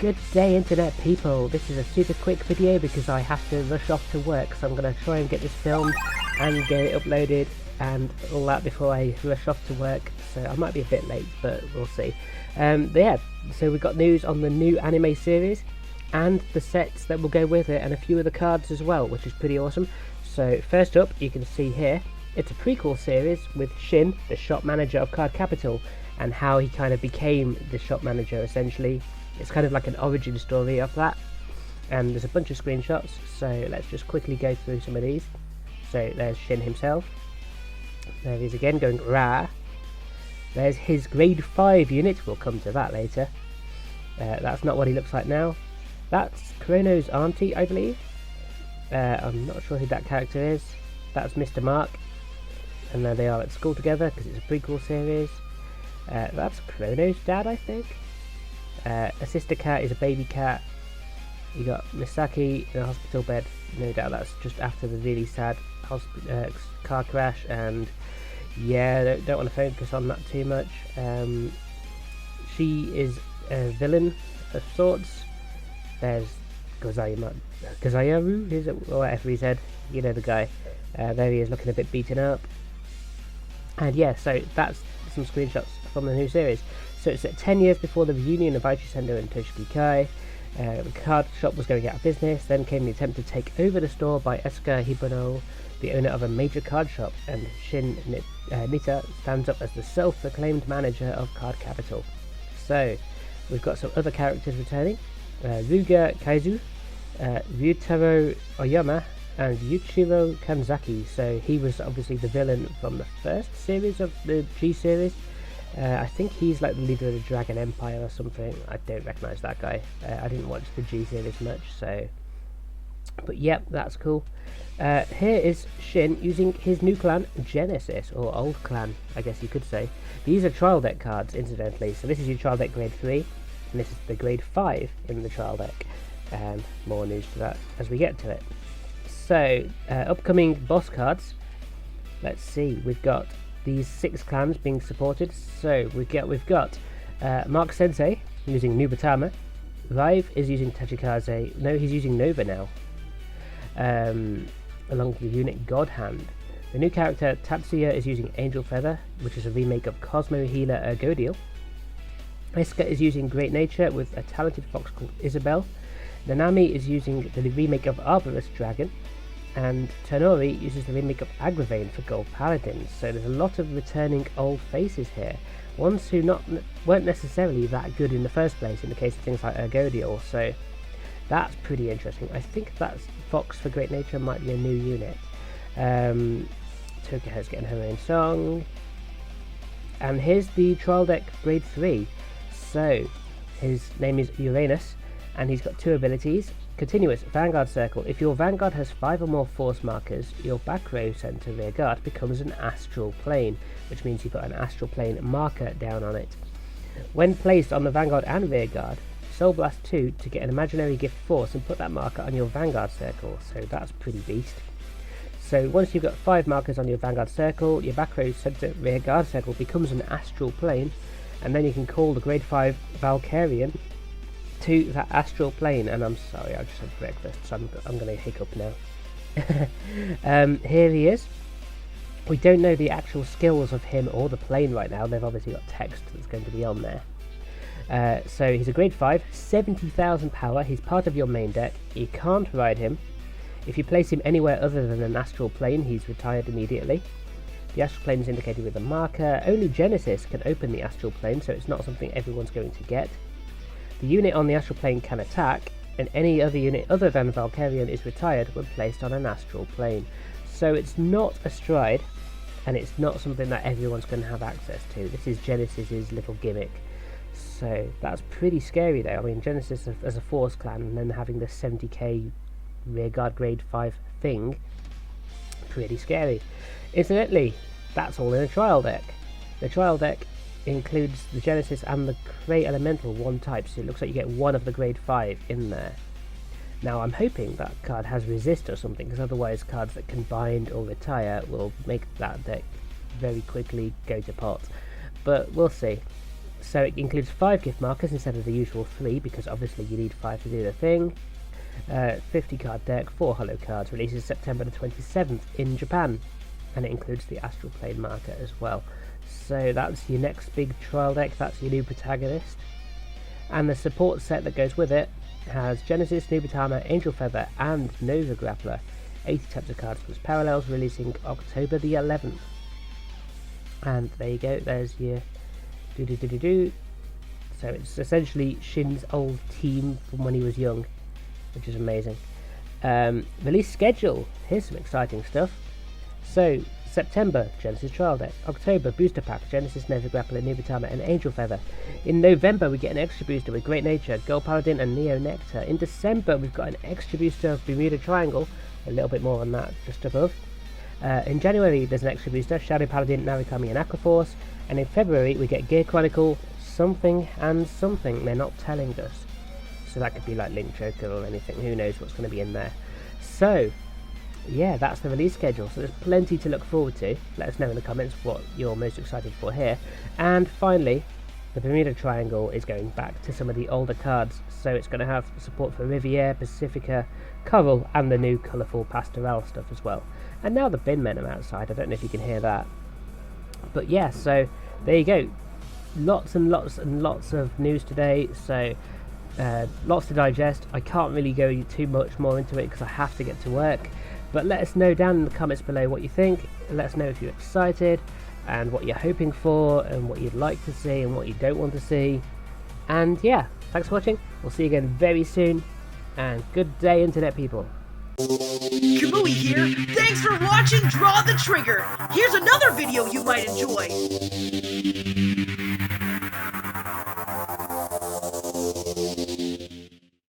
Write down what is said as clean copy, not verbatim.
Good day, internet people. This is a super quick video because I have to rush off to work, so I'm going to try and get this filmed and get it uploaded and all that before I rush off to work. So I might be a bit late, but we'll see. But yeah, so we've got news on the new anime series and the sets that will go with it, and a few of the cards as well, which is pretty awesome. So first up, you can see here, it's a prequel series with Shin, the shop manager of Card Capital, and how he kind of became the shop manager essentially. It's kind of like an origin story of that, and there's a bunch of screenshots, so let's just quickly go through some of these. So there's Shin himself, there he is again going rah. There's his grade 5 unit, we'll come to that later. That's not what he looks like now. That's Chrono's auntie, I believe. I'm not sure who that character is. That's Mr. Mark, and there they are at school together because it's a prequel series. That's Chrono's dad, I think. A sister cat is a baby cat. You got Misaki in a hospital bed. No doubt that's just after the really sad car crash, and yeah, don't want to focus on that too much. She is a villain of sorts. There's Gazayaru, is it, or whatever he said, you know the guy. There he is looking a bit beaten up. And yeah, so that's some screenshots from the new series. So it's at 10 years before the reunion of Aichi Sendo and Toshiki Kai. The card shop was going out of business, then came the attempt to take over the store by Esuka Hibono, the owner of a major card shop, and Shin Nita stands up as the self-proclaimed manager of Card Capital. So we've got some other characters returning. Ruga Kaizu, Ryutaro Oyama, and Yuichiro Kanzaki. So he was obviously the villain from the first series of the G series. I think he's like the leader of the Dragon Empire or something. I don't recognise that guy. I didn't watch the G series much, so... But yep, that's cool. Here is Shin using his new clan, Genesis, or old clan, I guess you could say. These are trial deck cards, incidentally. So this is your trial deck grade 3, and this is the grade 5 in the trial deck. More news to that as we get to it. So, upcoming boss cards. Let's see, we've got these 6 clans being supported. So we've got Mark Sensei using Nubatama. Rive is using Tachikaze. No, he's using Nova now. Along with the unit God Hand. The new character Tatsuya is using Angel Feather, which is a remake of Cosmo Healer Ergodiel. Eska is using Great Nature with a talented fox called Isabel. Nanami is using the remake of Arborist Dragon. And Tonori uses the remake of Agravane for Gold Paladins. So there's a lot of returning old faces here, ones who weren't necessarily that good in the first place in the case of things like Ergodiel, so that's pretty interesting. I think that Fox for Great Nature might be a new unit. Toka's getting her own song, and here's the trial deck grade 3. So his name is Uranus, and he's got 2 abilities. Continuous Vanguard Circle. If your Vanguard has 5 or more force markers, your back row center rear guard becomes an astral plane, which means you put an astral plane marker down on it. When placed on the Vanguard and rear guard, Soul Blast 2 to get an imaginary gift force and put that marker on your Vanguard circle, so that's pretty beast. So once you've got 5 markers on your Vanguard circle, your back row center rear guard circle becomes an astral plane, and then you can call the grade 5 Valkyrian to that astral plane. And I'm sorry, I just had breakfast, so I'm going to hiccup now. Here he is. We don't know the actual skills of him or the plane right now. They've obviously got text that's going to be on there. So he's a grade 5, 70,000 power. He's part of your main deck. You can't ride him. If you place him anywhere other than an astral plane, he's retired immediately. The astral plane is indicated with a marker. Only Genesis can open the astral plane, so it's not something everyone's going to get. The unit on the astral plane can attack, and any other unit other than Valkyrian is retired when placed on an astral plane. So it's not a stride, and it's not something that everyone's going to have access to. This is Genesis's little gimmick. So that's pretty scary though. I mean, Genesis as a force clan, and then having the 70k rearguard grade 5 thing, pretty scary. Incidentally, that's all in a trial deck. The trial deck includes the Genesis and the Cray Elemental 1 type, so it looks like you get 1 of the grade 5 in there. Now I'm hoping that card has resist or something, because otherwise cards that can bind or retire will make that deck very quickly go to pot. But we'll see. So it includes 5 gift markers instead of the usual 3, because obviously you need 5 to do the thing. 50 card deck, 4 holo cards, releases September the 27th in Japan, and it includes the Astral Plane marker as well. So that's your next big trial deck, that's your new protagonist. And the support set that goes with it has Genesis, Nubatama, Angel Feather and Nova Grappler. 80 types of cards plus parallels, releasing October the 11th. And there you go, there's your So it's essentially Shin's old team from when he was young, which is amazing. Release schedule, here's some exciting stuff. So September, Genesis Trial Deck. October, Booster Pack, Genesis, Nova Grappler, Nubatama and Angel Feather. In November we get an extra booster with Great Nature, Gold Paladin and Neo Nectar. In December we've got an extra booster of Bermuda Triangle, a little bit more on that just above. In January there's an extra booster, Shadow Paladin, Narukami and Aquaforce. And in February we get Gear Chronicle, something and something, they're not telling us. So that could be like Link Joker or anything, who knows what's going to be in there. So yeah, that's the release schedule, so there's plenty to look forward to. Let us know in the comments what you're most excited for here. And finally, the Bermuda Triangle is going back to some of the older cards, so it's going to have support for Riviere, Pacifica, Coral and the new colourful Pastoral stuff as well. And now the bin men are outside, I don't know if you can hear that. But yeah, so there you go. Lots and lots and lots of news today, so lots to digest. I can't really go too much more into it because I have to get to work. But let us know down in the comments below what you think. Let us know if you're excited and what you're hoping for and what you'd like to see and what you don't want to see. And yeah, thanks for watching. We'll see you again very soon. And good day, internet people. Kamui here. Thanks for watching Draw the Trigger. Here's another video you might enjoy.